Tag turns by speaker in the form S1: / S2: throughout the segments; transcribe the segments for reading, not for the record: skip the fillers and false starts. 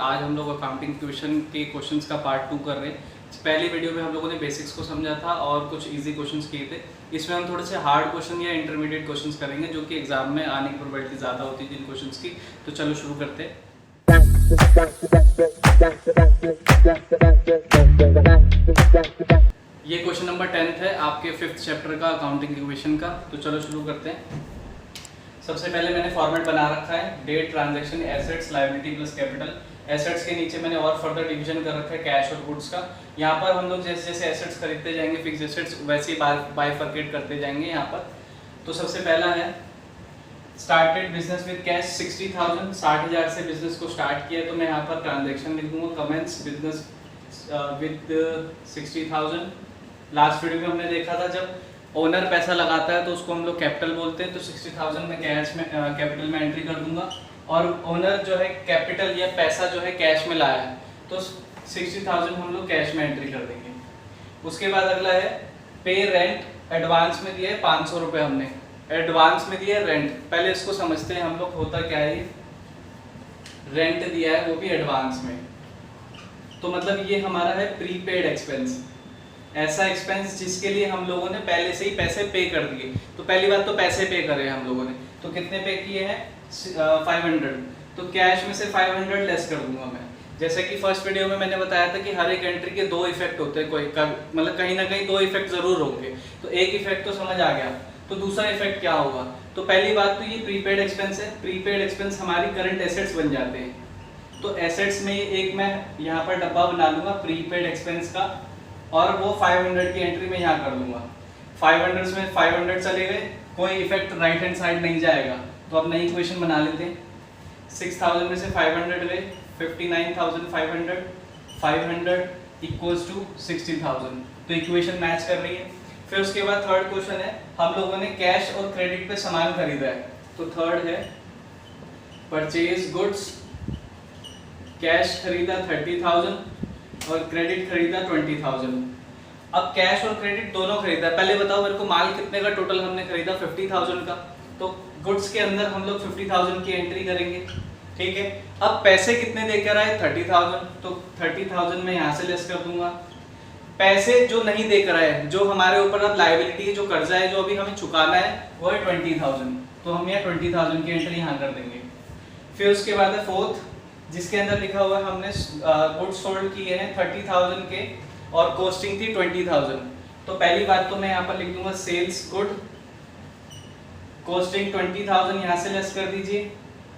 S1: आज हम लोग अकाउंटिंग ट्यूशन के क्वेश्चंस का पार्ट 2 कर रहे हैं। पहली वीडियो में हम लोगों ने बेसिक्स को समझा था और कुछ इजी क्वेश्चंस किए थे। इसमें हम थोड़े से हार्ड क्वेश्चन या इंटरमीडिएट क्वेश्चंस करेंगे जो कि एग्जाम में आने की प्रोबेबिलिटी ज़्यादा होती है जिन क्वेश्चंस की। तो चलो शुरू करते हैं। ये क्वेश्चन नंबर 10 है आपके 5th चैप्टर का अकाउंटिंग इक्वेशन का। तो चलो शुरू करते हैं। सबसे पहले मैंने फॉर्मेट बना रखा है date, transaction, assets, liability plus capital. Assets के नीचे मैंने और फर्दर डिवीजन कर रखा है कैश और गुड्स का। यहाँ पर हम लोग जैसे जैसे एसेट्स खरीदते जाएंगे फिक्स एसेट्स वैसे ही बाइफरकेट करते जाएंगे यहाँ पर। तो सबसे पहला है स्टार्टेड बिजनेस विद कैश 60,000, 60,000 से बिजनेस को स्टार्ट किया। तो मैं यहाँ पर ट्रांजेक्शन लिख दूंगा commence business with 60,000। Last video में हमने देखा था जब ओनर पैसा लगाता है तो उसको हम लोग कैपिटल बोलते हैं। तो 60,000 में कैश में कैपिटल में एंट्री कर दूंगा और ओनर जो है कैपिटल या पैसा जो है कैश में लाया है तो 60,000 हम लोग कैश में एंट्री कर देंगे। उसके बाद अगला है पे रेंट, एडवांस में दिया है 500 रुपये, हमने एडवांस में दिया है रेंट। पहले इसको समझते हैं हम लोग होता क्या है। रेंट दिया है वो भी एडवांस में, तो मतलब ये हमारा है प्रीपेड एक्सपेंस, ऐसा एक्सपेंस जिसके लिए हम लोगों ने पहले से ही पैसे पे कर दिए। तो पहली बात तो पैसे पे करे हम लोगों ने, तो कितने पे किए हैं 500। तो कैश में से 500 लेस कर दूंगा मैं। जैसे कि फर्स्ट वीडियो में मैंने बताया था कि हर एक एंट्री के दो इफेक्ट होते हैं, कोई मतलब कहीं ना कहीं दो इफेक्ट जरूर होंगे। तो एक इफेक्ट तो समझ आ गया, तो दूसरा इफेक्ट क्या होगा। तो पहली बात तो ये प्रीपेड एक्सपेंस है। प्रीपेड एक्सपेंस हमारी करंट एसेट्स बन जाते हैं। तो एसेट्स में एक मैं यहाँ पर डब्बा बना लूंगा प्रीपेड एक्सपेंस का और वो 500 की एंट्री में यहाँ कर लूंगा। 500 में 500 चले गए, कोई इफेक्ट राइट हैंड साइड नहीं जाएगा। तो अब नई इक्वेशन बना लेते हैं। 6,000 में से 500 गए, 59,500, 500 इक्वल्स टू 60,000। तो इक्वेशन मैच कर रही है। फिर उसके बाद थर्ड क्वेश्चन है, हम लोगों ने कैश और क्रेडिट पे सामान खरीदा है। तो थर्ड है परचेज गुड्स, कैश खरीदा 30,000 और क्रेडिट खरीदा 20,000। अब कैश और क्रेडिट दोनों खरीदा। पहले बताओ मेरे को माल कितने का टोटल हमने खरीदा 50,000 का। तो गुड्स के अंदर हम लोग 50,000 की एंट्री करेंगे, ठीक है। अब पैसे कितने देकर आए 30,000, तो 30,000 में यहाँ से लेस कर दूंगा। पैसे जो नहीं देकर आए, जो हमारे ऊपर अब लायबिलिटी है, जो कर्जा है जो अभी हमें चुकाना है वो है 20,000। तो हम यहाँ 20,000 की एंट्री यहाँ कर देंगे। फिर उसके बाद है फोर्थ, जिसके अंदर लिखा हुआ है हमने गुड्स सोल्ड किए हैं 30,000 के और कॉस्टिंग थी 20,000। तो पहली बात तो मैं यहाँ पर लिख दूंगा सेल्स गुड, कॉस्टिंग 20,000 यहाँ से लेस कर दीजिए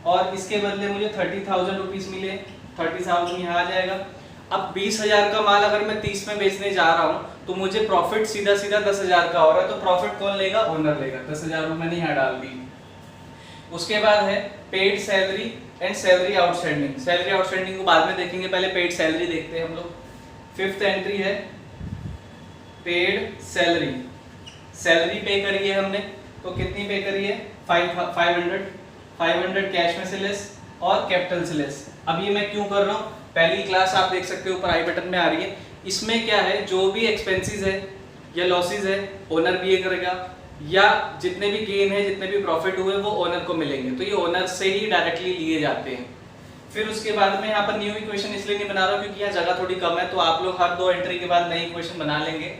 S1: और इसके बदले मुझे 30,000 रुपीज मिले, 30,000 यहाँ आ जाएगा। अब 20,000 का माल अगर मैं 30 में बेचने जा रहा हूँ तो मुझे प्रॉफिट सीधा सीधा 10,000 का हो रहा है। तो प्रॉफिट कौन लेगा, ओनर लेगा। 10,000 रुपये मैंने यहाँ डाल दी। उसके बाद है paid salary and salary outstanding. Salary outstanding को बाद में देखेंगे, पहले पेड सैलरी देखते हैं हम लोग। फिफ्थ एंट्री है पेड सैलरी, सैलरी पे करी है हमने, तो कितनी पे करी है 500 कैश में से लेस और कैपिटल से लेस। अब ये मैं क्यों कर रहा हूँ, पहली क्लास आप देख सकते हो ऊपर आई बटन में आ रही है। इसमें क्या है, जो भी एक्सपेंसेस है या लॉसेज है ओनर भी ये करेगा, या जितने भी गेन है जितने भी प्रॉफिट हुए वो ओनर को मिलेंगे। तो ये ओनर से ही डायरेक्टली लिए जाते हैं। फिर उसके बाद में यहाँ पर न्यू इक्वेशन इसलिए नहीं बना रहा हूँ क्योंकि यहाँ जगह थोड़ी कम है, तो आप लोग हर दो एंट्री के बाद नई इक्वेशन बना लेंगे।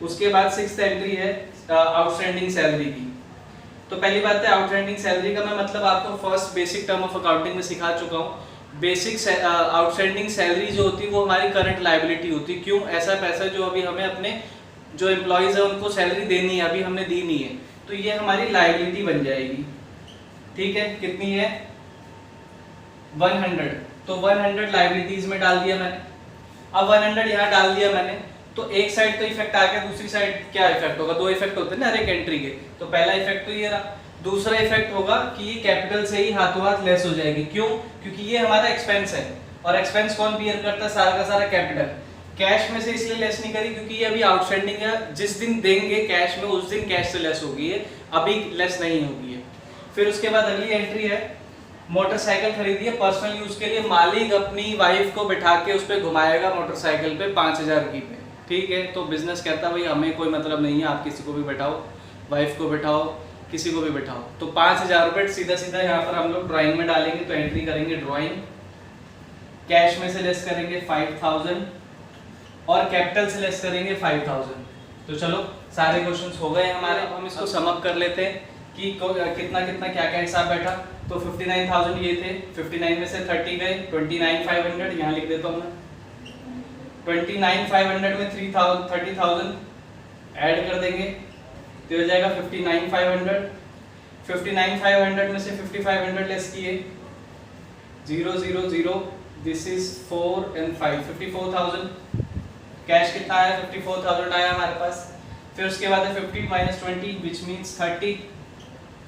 S1: उसके बाद सिक्स्थ एंट्री है आउटस्टैंडिंग सैलरी की। तो पहली बात है आउटस्टैंडिंग सैलरी का मैं मतलब आपको first basic term of accounting में सिखा चुका हूँ। बेसिक आउटस्टैंडिंग सैलरी जो होती है वो हमारी करंट लायबिलिटी होती है। क्यों, ऐसा पैसा जो अभी हमें अपने जो एम्प्लॉयज है उनको सैलरी देनी है, अभी हमने दी नहीं है, तो ये हमारी लायबिलिटी बन जाएगी, ठीक है। कितनी है 100, तो 100 लायबिलिटीज में डाल दिया मैंने। अब 100 यहाँ डाल दिया मैंने, तो एक साइड तो इफेक्ट आ गया, दूसरी साइड क्या इफेक्ट होगा, दो इफेक्ट होते हैं ना हर एक एंट्री के। तो पहला इफेक्ट तो ये रहा, दूसरा इफेक्ट होगा कि ये कैपिटल से ही हाथों हाथ लेस हो जाएगी। क्यों, क्योंकि ये हमारा एक्सपेंस है और एक्सपेंस कौन बियर करता है, सारा का सारा कैपिटल। कैश में से इसलिए लेस नहीं करी क्योंकि ये अभी आउटस्टैंडिंग है, जिस दिन देंगे कैश में उस दिन कैश से लेस होगी है, अभी लेस नहीं होगी है। फिर उसके बाद अगली एंट्री है मोटरसाइकिल खरीदी है पर्सनल यूज के लिए, मालिक अपनी वाइफ को बिठा के उस पर घुमाएगा मोटरसाइकिल पे 5,000 की पे, ठीक है। तो बिजनेस कहता है भाई हमें कोई मतलब नहीं है, आप किसी को भी बैठाओ, वाइफ को बैठाओ, किसी को भी बैठाओ। तो 5,000 रुपये सीधा सीधा यहाँ पर हम लोग ड्राइंग में डालेंगे। तो एंट्री करेंगे ड्राइंग कैश में से लेस करेंगे 5000 और कैपिटल से लेस करेंगे 5000। तो चलो सारे क्वेश्चंस हो गए हमारे। हम इसको सम अप कर लेते हैं कि कितना कितना क्या क्या हिसाब बैठा। तो 59000 ये थे, 59 में से 30 गए, 29500 यहाँ लिख देता हूँ मैं। 29500 में 30,000 ऐड कर देंगे तो हो जाएगा 59500। 59500 में से 5500 लेस किए 0 0 0, दिस इज 4 and 5, 54000। कैश कितना आया? 54000 आया हमारे पास। फिर उसके बाद है 50 - 20 विच मीन्स 30,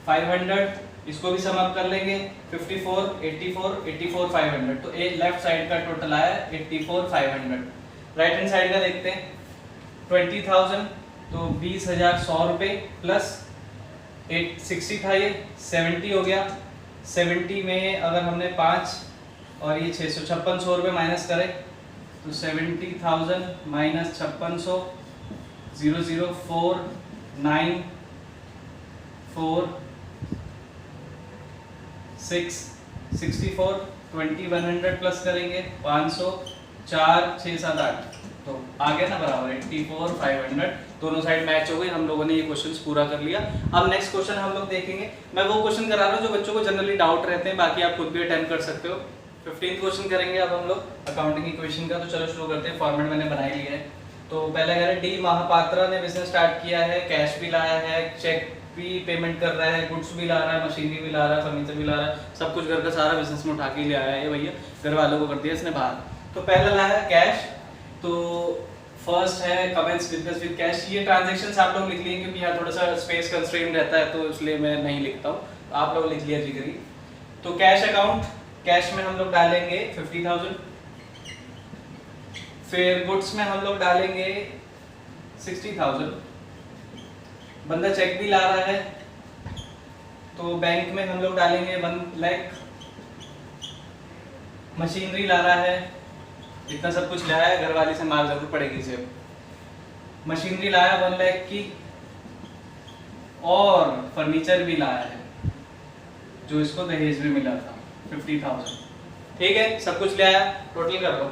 S1: 500। इसको भी सम अप कर लेंगे 54 84 84 500। तो ए लेफ्ट साइड का टोटल आया 84 500। राइट हैंड साइड का देखते हैं 20,000 तो 20,100 रुपये प्लस 60 था, ये 70 हो गया। 70 में अगर हमने 5 और ये 656 रुपये माइनस करें तो 70,000 माइनस 5600 0 0 4 9 4 6 64 2100 प्लस करेंगे 500 4 6 7 8, तो आ गया ना बराबर 84 500। दोनों साइड मैच हो गई, हम लोगों ने ये क्वेश्चंस पूरा कर लिया। अब नेक्स्ट क्वेश्चन हम लोग देखेंगे। मैं वो क्वेश्चन करा रहा हूँ जो बच्चों को जनरली डाउट रहते हैं, बाकी आप खुद भी अटेम्प्ट कर सकते हो। 15th क्वेश्चन करेंगे अब हम लोग अकाउंटिंग इक्वेशन का। तो चलो शुरू करते हैं। फॉर्मेट मैंने बना ही लिया है। तो पहले कह रहे डी महापात्रा ने बिजनेस स्टार्ट किया है, कैश भी लाया है, चेक भी पेमेंट कर रहा है, गुड्स भी ला रहा है, मशीनरी भी ला रहा है, फर्नीचर भी ला रहा है, सब कुछ घर का सारा बिजनेस में उठा के ले आया है भैया, घर वालों को कर दिया इसने बाहर। तो पहला लाया है कैश। तो फर्स्ट है कमेंस बिजनेस विद कैश। ये ट्रांजैक्शंस आप लोग लिख लिए क्योंकि यहाँ थोड़ा सा स्पेस कंस्ट्रेंट रहता है तो इसलिए मैं नहीं लिखता हूँ, आप लोग लिख लिया जिगरी। तो कैश अकाउंट, कैश में हम लोग डालेंगे 50,000। फिर गुड्स में हम लोग डालेंगे 60,000। बंदा चेक भी ला रहा है तो बैंक में हम लोग डालेंगे 1 लाख। मशीनरी ला रहा है, इतना सब कुछ लाया है, घर वाली से माल जरूर पड़ेगी इसे। मशीनरी लाया 1 लाख की और फर्नीचर भी लाया है जो इसको दहेज में मिला था 50,000। ठीक है, सब कुछ ले आया, टोटल कर लो।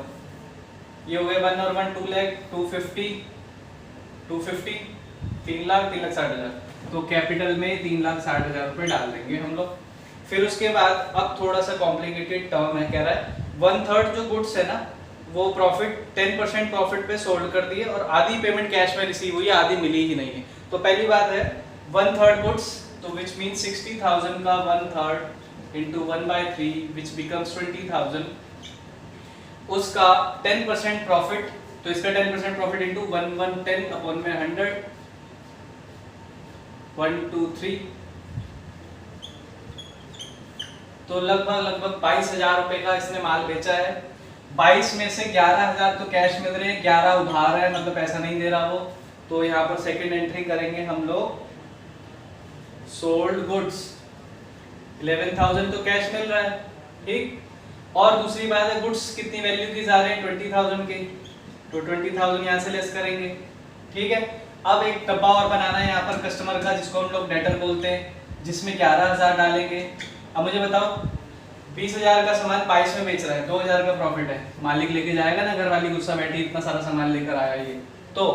S1: ये हो गए 1 और 1 2 लाख, 250 3 लाख 3,60,000। तो कैपिटल में 3,60,000 रुपए डाल देंगे हम लोग। फिर उसके बाद अब थोड़ा सा कॉम्प्लिकेटेड टर्म है, कह रहा है 1/3 जो गुड्स है ना वो प्रॉफिट 10% प्रॉफिट पे सोल्ड कर दिए और आधी पेमेंट कैश में रिसीव हुई है, आधी मिली ही नहीं है। तो पहली बात है 1/3 गुड्स, तो विच मीन 60,000 का 1/3 इंटू 1/3 विच बिकम्स 20,000, उसका 10% प्रॉफिट, तो इसका 10% प्रॉफिट इंटू 1/10 अपॉन में 100 1 2 3, तो लगभग 22,000 रुपए का इसने माल बेचा है। 22 में से 11,000 तो कैश मिल रहे हैं, 11 उधार है, मतलब पैसा नहीं दे रहा वो। तो यहाँ पर सेकंड एंट्री करेंगे हम लोग सोल्ड गुड्स, 11,000 तो कैश मिल रहा है, ठीक। और दूसरी बात है गुड्स कितनी वैल्यू की जा रहे हैं 20,000 के, तो 20,000 यहाँ से लेस करेंगे, ठीक है। अब एक डब्बा और बनाना है यहाँ पर कस्टमर का, जिसको हम लोग डेटर बोलते हैं, जिसमें 11,000 डालेंगे। अब मुझे बताओ 20,000 का सामान 22 में बेच रहा है, 2,000 का प्रॉफिट है, मालिक लेके जाएगा ना, घर वाली गुस्सा बैठी इतना सारा सामान लेकर आया ये, तो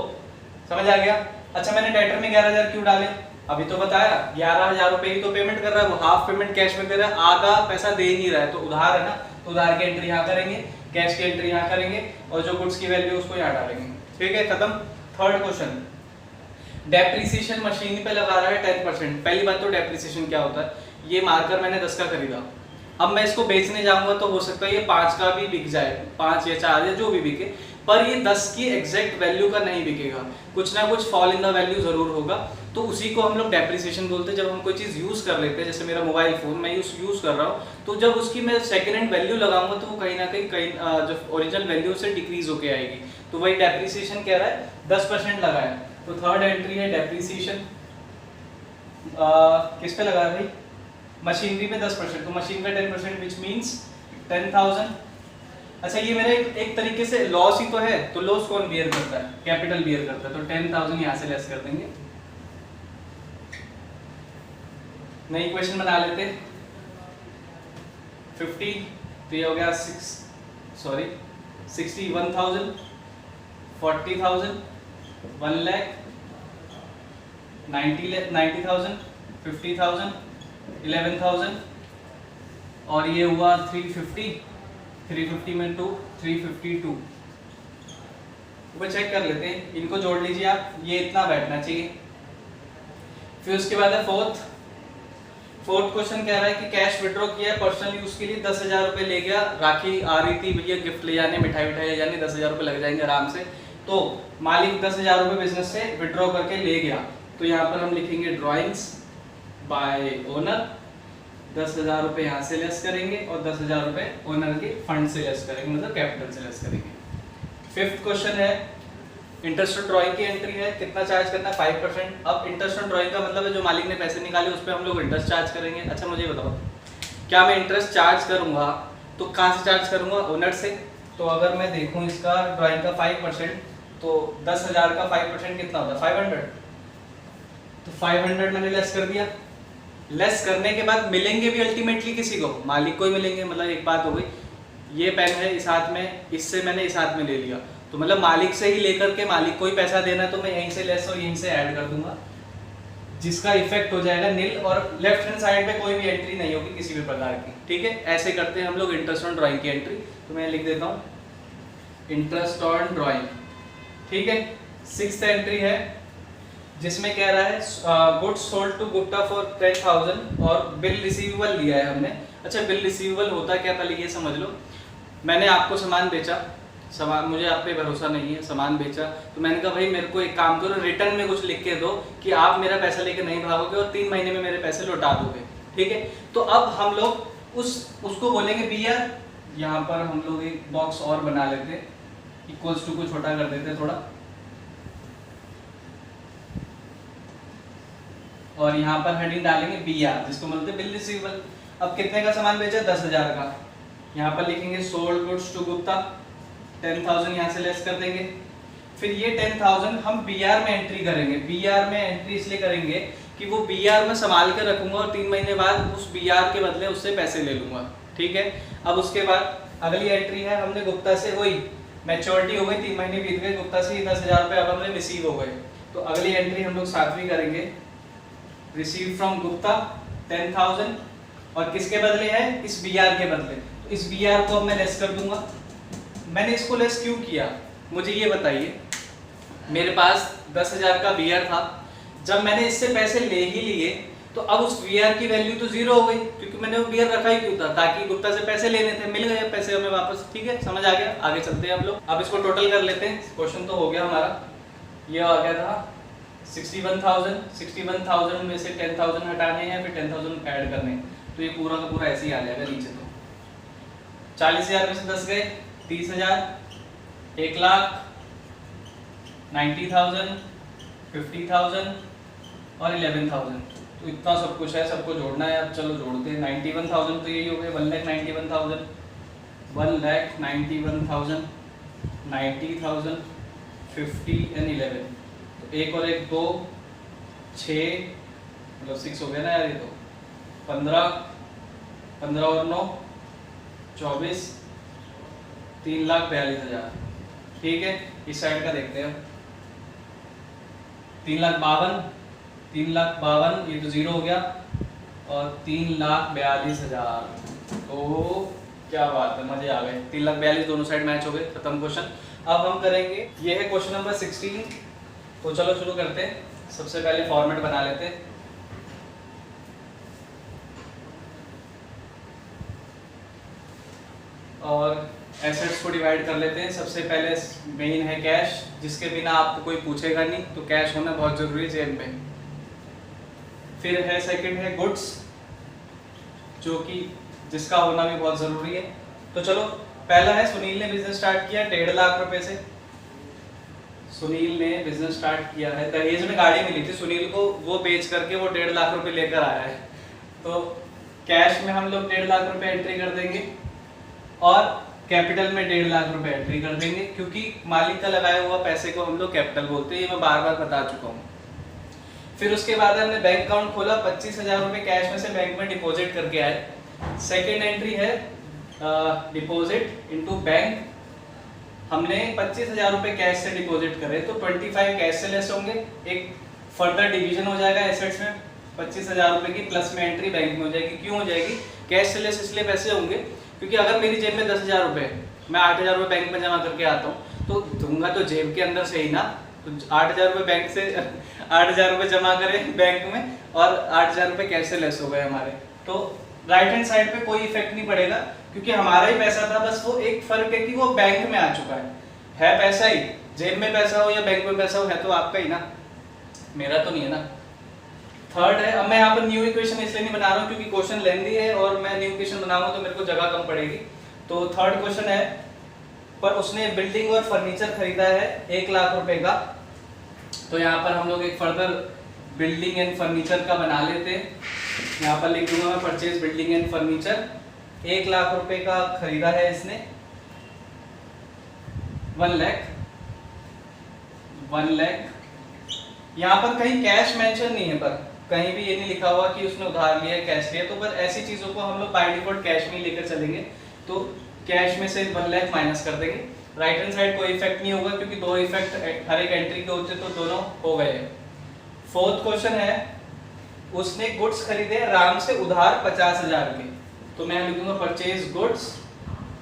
S1: समझ आ गया। अच्छा मैंने डेटर में 11,000 क्यों डाले, अभी तो बताया 11,000 रुपए ही तो पेमेंट कर रहा है वो, हाफ पेमेंट कैश में दे रहा है, आधा पैसा दे नहीं रहा है, तो उधार है ना, तो उधार की एंट्री यहाँ करेंगे, कैश की एंट्री यहाँ करेंगे और जो गुड्स की वैल्यू उसको यहाँ डालेंगे, ठीक है, खत्म। थर्ड क्वेश्चन, डेप्रिसिएशन मशीन पे लगा रहा है 10%। पहली बात तो डेप्रिसिएशन क्या होता है, ये मार्कर मैंने 10 का खरीदा, अब मैं इसको बेचने जाऊंगा तो हो सकता है ये 5 का भी बिक जाए, 5 या 4 या जो भी बिके, पर ये 10 की एग्जैक्ट वैल्यू का नहीं बिकेगा, कुछ ना कुछ फॉल इन द वैल्यू जरूर होगा, तो उसी को हम लोग डेप्रिसिएशन बोलते हैं। जब हम कोई चीज़ यूज़ कर लेते हैं, जैसे मेरा मोबाइल फ़ोन मैं यूज़ कर रहा हूँ, तो जब उसकी मैं सेकेंड हैंड वैल्यू लगाऊंगा तो वो कहीं ना कहीं जो ओरिजिनल वैल्यू से डिक्रीज होके आएगी, तो वही डेप्रिसिएशन कह रहा है 10% लगाया। तो थर्ड एंट्री है डेप्रिसिएशन, किस पे लगा भाई, मशीनरी पे 10%, तो मशीन का 10% विच मीन्स 10,000। अच्छा ये मेरा एक तरीके से लॉस ही तो है, तो लॉस कौन बियर करता है, कैपिटल बियर करता है, तो 10,000 यहाँ से लेस कर देंगे। नई इक्वेशन बना लेते, 50 तो ये हो गया 6 सॉरी 61,000, 40,000, 1 लाख, 90,000, 50,000, 11,000 और ये हुआ 350, 350 में 2, 352। ऊपर चेक कर लेते हैं, इनको जोड़ लीजिए आप, ये इतना बैठना चाहिए। फिर उसके बाद है फोर्थ क्वेश्चन कह रहा है कि कैश विड्रॉ किया है पर्सनल यूज के लिए, 10,000 रुपये ले गया, राखी आ रही थी भैया गिफ्ट ले जाने, मिठाई ले जाने, 10,000 रुपये लग जाएंगे आराम से। तो मालिक 10,000 रुपये बिजनेस से विड्रॉ करके ले गया, तो यहाँ पर हम लिखेंगे ड्रॉइंग्स बाय ओनर, 10,000 रुपये यहाँ से लेस करेंगे और 10,000 रुपये ओनर के फंड से लेस करेंगे, मतलब कैपिटल से लेस करेंगे। फिफ्थ क्वेश्चन है इंटरेस्ट ऑन ड्राइंग की एंट्री है, कितना चार्ज करना है 5%। अब इंटरेस्ट ऑन ड्राइंग का मतलब है जो मालिक ने पैसे निकाले उस पर हम लोग इंटरेस्ट चार्ज करेंगे। अच्छा मुझे बताओ, क्या मैं इंटरेस्ट चार्ज करूंगा तो कहाँ से चार्ज करूंगा? ओनर से। तो अगर मैं देखूं इसका ड्राइंग का 5%, तो 10,000 का 5% कितना होता है? 500। तो 500 मैंने लेस कर दिया। लेस करने के बाद मिलेंगे भी अल्टीमेटली किसी को, मालिक को ही मिलेंगे। मतलब एक बात हो गई, ये पेन है इस हाथ में, इससे मैंने इस हाथ में ले लिया, तो मतलब मालिक से ही लेकर के मालिक को ही पैसा देना है, तो मैं यहीं से लेस और यहीं से ऐड कर दूंगा, जिसका इफेक्ट हो जाएगा नील, और लेफ्ट हैंड साइड पे कोई भी एंट्री नहीं होगी किसी भी प्रकार की। ठीक है, ऐसे करते हैं हम लोग इंटरेस्ट ऑन ड्राइंग की एंट्री। तो मैं लिख देता हूँ इंटरेस्ट ऑन ड्राइंग। ठीक है, सिक्स्थ एंट्री है जिसमें कह रहा है goods sold to Gupta for 10,000 और बिल रिसीवेबल लिया है हमने। अच्छा, बिल रिसीवेबल होता क्या पहले ये समझ लो। मैंने आपको सामान बेचा, सामान, मुझे आप पे भरोसा नहीं है, सामान बेचा, तो मैंने कहा भाई मेरे को एक काम करो, रिटर्न में कुछ लिख के दो कि आप मेरा पैसा लेके नहीं भागोगे और 3 महीने में मेरे पैसे लौटा दोगे। ठीक है, तो अब हम लोग उसको बोलेंगे BR। यहाँ पर हम लोग एक बॉक्स और बना लेते हैं, इक्वल्स टू को छोटा कर देते हैं थोड़ा, और यहाँ पर हेडिंग डालेंगे BR, जिसको बोलते हैं बिल रिसीवेबल। अब कितने का सामान बेचा? 10,000 का। यहाँ पर लिखेंगे सोल्ड गुड्स टू गुप्ता, 10,000 यहाँ से लेस कर देंगे। फिर ये 10,000 हम BR में एंट्री करेंगे। BR में एंट्री इसलिए करेंगे कि वो BR में संभाल कर रखूंगा और 3 महीने बाद उस BR के बदले उससे पैसे ले लूंगा। ठीक है, अब उसके बाद अगली एंट्री है, हमने गुप्ता से वही मैच्योरिटी हो गई, 3 महीने बीत गए, गुप्ता से 10,000 रुपये अब हमें रिसीव हो गए। तो अगली एंट्री हम लोग 7वीं करेंगे, रिसीव फ्रॉम गुप्ता 10,000, और किसके बदले है? इस BR के बदले। तो इस BR को अब मैं लेस कर दूंगा। मैंने इसको लेस क्यों किया मुझे ये बताइए। मेरे पास 10,000 का BR था, जब मैंने इससे पैसे ले ही लिए तो अब उस BR की वैल्यू तो 0 हो गई, क्योंकि मैंने वो BR रखा ही क्यों था? ताकि गुप्ता से पैसे लेने थे, मिल गए पैसे हमें वापस। ठीक है, समझ आ गया? आगे चलते हैं हम लोग। अब इसको टोटल कर लेते हैं, क्वेश्चन तो हो गया हमारा। ये आ गया था 61,000, 61,000 में से 10,000 हटाने हैं, फिर 10,000 ऐड करने हैं, तो ये पूरा का पूरा ऐसे ही आ जाएगा नीचे। तो 40,000 में से 10 गए, 30,000, 1,00,000, 90,000, 50,000 और 11,000। तो इतना सब कुछ है, सबको जोड़ना है। अब चलो जोड़ते हैं। 91,000 तो यही हो गए, 1,91,000, 1,91,000, 90,000, 50 एंड 11। तो एक और एक 2, 6, मतलब 6 हो गया ना यार, ये तो 15, 15 और 9, 24, 3,42,000। ठीक है, इस साइड का देखते हैं। 3,52,000, 3,52,000, ये तो 0 हो गया, और 3,42,000। तो क्या बात है, मजे आ गए। 3,42,000 दोनों साइड मैच हो गए, खत्म क्वेश्चन। अब हम करेंगे, ये है क्वेश्चन नंबर 16। तो चलो शुरू करते हैं। सबसे पहले फॉर्मेट बना लेते हैं। और एसेट्स को डिवाइड कर लेते हैं। सबसे पहले मेन है कैश, जिसके बिना आपको कोई पूछेगा नहीं, तो कैश होना बहुत जरूरी है जेब में। फिर है सेकंड है गुड्स, जो कि जिसका होना भी बहुत जरूरी है। तो चलो पहला है, सुनील ने बिजनेस स्टार्ट किया 1.5 लाख रुपए से। सुनील ने बिजनेस स्टार्ट किया है, दहेज में गाड़ी मिली थी सुनील को, वो बेच करके वो 1.5 लाख रुपए लेकर आया है। तो कैश में हम लोग 1.5 लाख रुपए एंट्री कर देंगे, और कैपिटल में 1.5 लाख रुपए एंट्री कर देंगे, क्योंकि मालिक का लगाया हुआ पैसे को हम लोग कैपिटल बोलते हैं, ये मैं बार बार बता चुका हूँ। फिर उसके बाद हमने बैंक अकाउंट खोला, 25,000 रुपए कैश में से बैंक में डिपॉजिट करके आए। सेकेंड एंट्री है डिपॉजिट इनटू बैंक, हमने 25,000 रुपए कैश से डिपॉजिट करे तो 25 कैश से लेस होंगे, एक फर्दर डिवीजन हो जाएगा एसेट्स में, 25,000 रुपए की प्लस में एंट्री बैंक में हो जाएगी। क्यों हो जाएगी? कैश से लेस इसलिए पैसे होंगे क्योंकि अगर मेरी जेब में 10,000 रुपए, मैं 8,000 रुपए बैंक में जमा करके आता हूँ तो दूंगा तो जेब के अंदर से ही ना, तो 8,000 रुपए बैंक से 8,000 रुपए जमा करें बैंक में और 8,000 रुपए कैश से लेस हो गए हमारे, तो राइट हैंड साइड पे कोई इफेक्ट नहीं पड़ेगा क्योंकि हमारा ही पैसा था, बस वो एक फर्क है कि वो बैंक में आ चुका है पैसा ही, जेब में पैसा हो या बैंक में पैसा हो, है तो आपका ही ना, मेरा तो नहीं है ना। थर्ड है, अब मैं यहाँ पर न्यू इक्वेशन इसलिए नहीं बना रहा हूँ क्योंकि क्वेश्चन लेंदी है और मैं न्यू इक्वेशन बनाऊंगा तो मेरे को जगह कम पड़ेगी। तो थर्ड क्वेश्चन है, पर उसने बिल्डिंग और फर्नीचर खरीदा है 1 लाख रुपए का, तो यहाँ पर हम लोग एक फर्दर बिल्डिंग एंड फर्नीचर का बना लेते हैं। यहाँ पर लिख दूंगा मैं purchase building and furniture, 1 lakh रुपए का खरीदा है इसने, 1 लाख। यहाँ पर कहीं कैश मेंशन नहीं है, पर कहीं भी ये नहीं लिखा हुआ कि उसने उधार लिया कैश लिया, तो पर ऐसी चीजों को हम लोग बाय डिफॉल्ट कैश में लेकर चलेंगे, तो कैश में से 1 लाख माइनस कर देंगे। राइट हैंड साइड कोई इफेक्ट नहीं होगा क्योंकि दो इफेक्ट हर एक एंट्री के होते तो दोनों हो गए। फोर्थ क्वेश्चन है, उसने गुड्स खरीदे राम से उधार 50,000 के, तो मैं लिखूंगा परचेज गुड्स,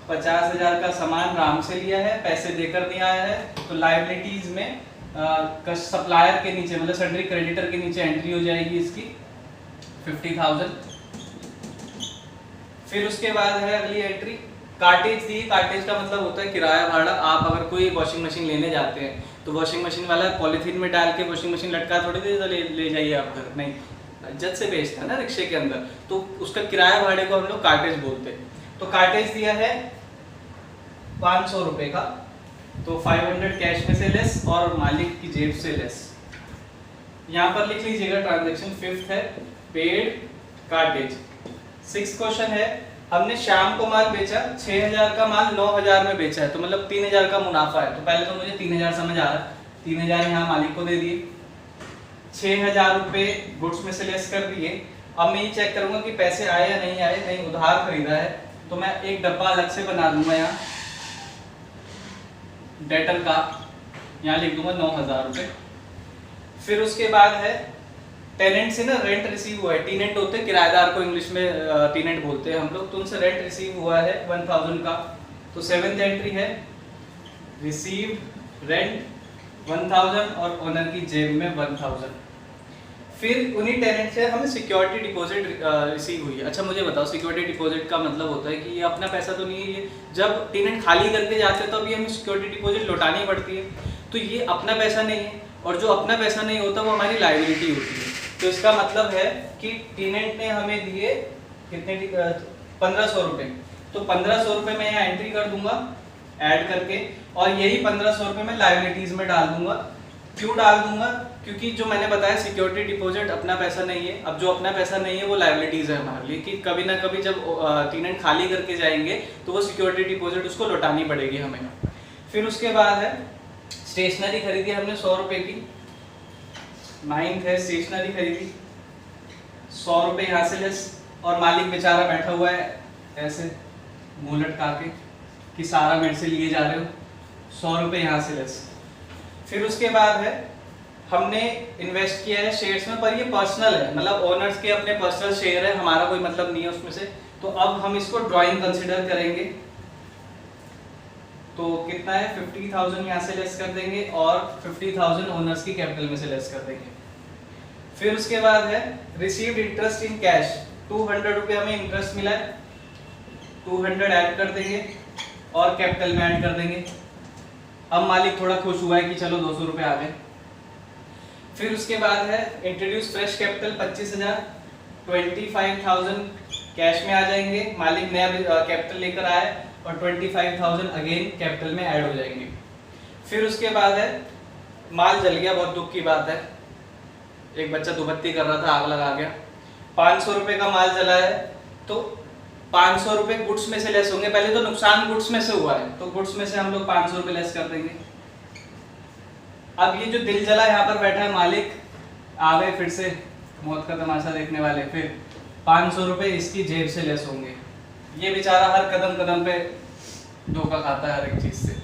S1: 50,000 का सामान राम से लिया है, पैसे देकर नहीं आया है, तो लायबिलिटीज में सप्लायर के नीचे मतलब सन्ड्री क्रेडिटर के नीचे एंट्री हो जाएगी इसकी 50,000। फिर उसके बाद है अगली एंट्री कार्टेज दी, कार्टेज का मतलब होता है किराया भाड़ा। आप अगर कोई वॉशिंग मशीन लेने जाते हैं तो वॉशिंग मशीन वाला पॉलीथीन में डाल के वॉशिंग मशीन लटका थोड़ी देर ले जाइए आप घर, नहीं, इज्जत से बेचता है ना रिक्शे के अंदर, तो उसका किराया भाड़े को हम लोग कार्टेज बोलते हैं। तो कार्टेज दिया है 500 रुपए का, तो 500 कैश में से लेस और मालिक की जेब से लेस। यहाँ पर लिख लीजिएगा ट्रांजैक्शन। फिफ्थ है पेड कार्टेज। सिक्स क्वेश्चन है, हमने शाम को माल बेचा, 6,000 का माल 9,000 में बेचा है, तो मतलब 3,000 का मुनाफा है। तो पहले तो मुझे 3,000 समझ आ रहा है, 3,000 यहाँ मालिक को दे दिए, 6,000 रुपए गुड्स में से लेस कर दिए। अब मैं ये चेक करूंगा कि पैसे आए या नहीं आए, नहीं उधार खरीदा है, तो मैं एक डब्बा अलग से बना दूंगा यहाँ डेटर का, यहाँ लिख दूंगा 9,000 रुपए। फिर उसके बाद है टेनेंट से ना रेंट रिसीव हुआ है, टेनेंट होते हैं किराएदार को इंग्लिश में टेनेंट बोलते हैं हम लोग, तो उनसे रेंट रिसीव हुआ है 1,000 का, तो सेवेंथ एंट्री है रिसीव रेंट 1,000 और ओनर की जेब में 1,000। फिर उन्हीं टेनेंट से हमें सिक्योरिटी डिपॉजिट रिसीव हुई है। अच्छा मुझे बताओ, सिक्योरिटी डिपॉजिट का मतलब होता है कि ये अपना पैसा तो नहीं है, ये जब टेनेंट खाली करके जाते हैं तो अभी हमें सिक्योरिटी डिपॉजिट लौटानी पड़ती है, तो ये अपना पैसा नहीं है, और जो अपना पैसा नहीं होता वो हमारी लायबिलिटी होती है। तो इसका मतलब है कि टेनेंट ने हमें दिए कितने 1,500 रुपए, तो 1,500 रुपए मैं यहाँ एंट्री कर दूंगा ऐड करके, और यही 1,500 रुपए मैं लायबिलिटीज में डाल दूंगा। क्यों डाल दूंगा? क्योंकि जो मैंने बताया सिक्योरिटी डिपॉजिट अपना पैसा नहीं है, अब जो अपना पैसा नहीं है वो लायबिलिटीज है हमारे लिए, कि कभी ना कभी जब टेनेंट खाली करके जाएंगे तो वो सिक्योरिटी डिपॉजिट उसको लौटानी पड़ेगी हमें। फिर उसके बाद है स्टेशनरी खरीदी हमने 100 रुपए की, 9th है स्टेशनरी खरीदी 100 रुपए यहाँ से लेस, और मालिक बेचारा बैठा हुआ है ऐसे मुंह लटका के कि सारा मेरे से लिए जा रहे हो, 100 रुपए यहाँ से लेस। फिर उसके बाद है हमने इन्वेस्ट किया है शेयर्स में, पर ये पर्सनल है, मतलब ओनर्स के अपने पर्सनल शेयर है, हमारा कोई मतलब नहीं है उसमें से, तो अब हम इसको ड्राइंग कंसिडर करेंगे। तो कितना है 50,000 यहाँ से लेस कर देंगे और 50,000 ओनर्स की कैपिटल में से लेस कर देंगे। फिर उसके बाद है रिसीव्ड इंटरेस्ट इन कैश, 200 रुपये हमें इंटरेस्ट मिला है, 200 ऐड कर देंगे और कैपिटल में ऐड कर देंगे। अब मालिक थोड़ा खुश हुआ है कि चलो 200 रुपये आ गए। फिर उसके बाद है इंट्रोड्यूस फ्रेश कैपिटल 25,000, 25,000 कैश में आ जाएंगे, मालिक नया कैपिटल लेकर आए और 25,000 अगेन कैपिटल में ऐड हो जाएंगे। फिर उसके बाद है माल जल गया, बहुत दुख की बात है, एक बच्चा दुबत्ती कर रहा था, आग लगा गया, 500 रुपये का माल जला है, तो 500 रुपये गुड्स में से लेस होंगे। पहले तो नुकसान गुड्स में से हुआ है, तो गुड्स में से हम लोग 500 रुपये लेस कर देंगे। अब ये जो दिल जला यहाँ पर बैठा है मालिक, आ गए फिर से मौत का तमाशा देखने वाले, फिर 500 रुपये इसकी जेब से लेस होंगे, ये बेचारा हर कदम कदम पे धोखा खाता है हर एक चीज से।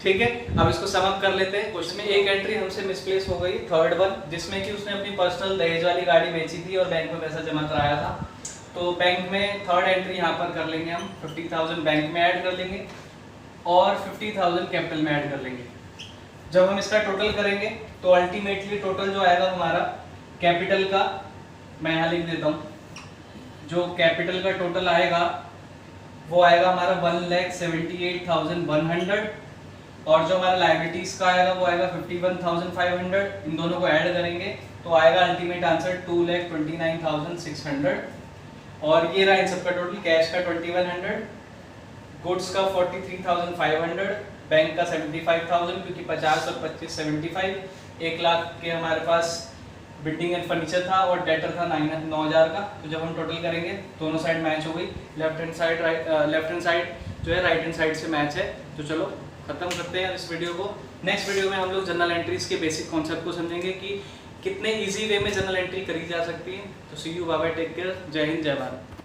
S1: ठीक है, अब इसको सम अप कर लेते हैं। क्वेश्चन में एक एंट्री हमसे मिसप्लेस हो गई, थर्ड वन, जिसमें कि उसने अपनी पर्सनल दहेज वाली गाड़ी बेची थी और बैंक में पैसा जमा कराया था। तो बैंक में थर्ड एंट्री यहाँ पर कर लेंगे हम, 50,000 बैंक में ऐड कर लेंगे और 50,000 कैपिटल में ऐड कर लेंगे। जब हम इसका टोटल करेंगे तो अल्टीमेटली टोटल जो आएगा हमारा कैपिटल का, मैं यहाँ लिख देता हूँ, जो कैपिटल का टोटल आएगा वो आएगा हमारा 1,78,100 और जो हमारा लायबिलिटीज का आएगा वो आएगा 51,500। इन दोनों को ऐड करेंगे तो आएगा अल्टीमेट आंसर 2,29,600 और ये रहा इन सबका टोटल। कैश का 2,100, गुड्स का 43,500, बैंक का 75,000 क्योंकि 50 और 25 75, 1 लाख के हमारे पास बिल्डिंग एंड फर्नीचर था और डेटर था 9,000 का। तो जब हम टोटल करेंगे दोनों साइड मैच हो गई, लेफ्ट हैंड साइड जो है राइट हैंड साइड से मैच है। तो चलो खत्म करते हैं इस वीडियो को। नेक्स्ट वीडियो में हम लोग जनरल एंट्रीज के बेसिक कॉन्सेप्ट को समझेंगे कि कितने इजी वे में जनरल एंट्री करी जा सकती है। तो see you, bye bye, take care, जय हिंद, जय भारत।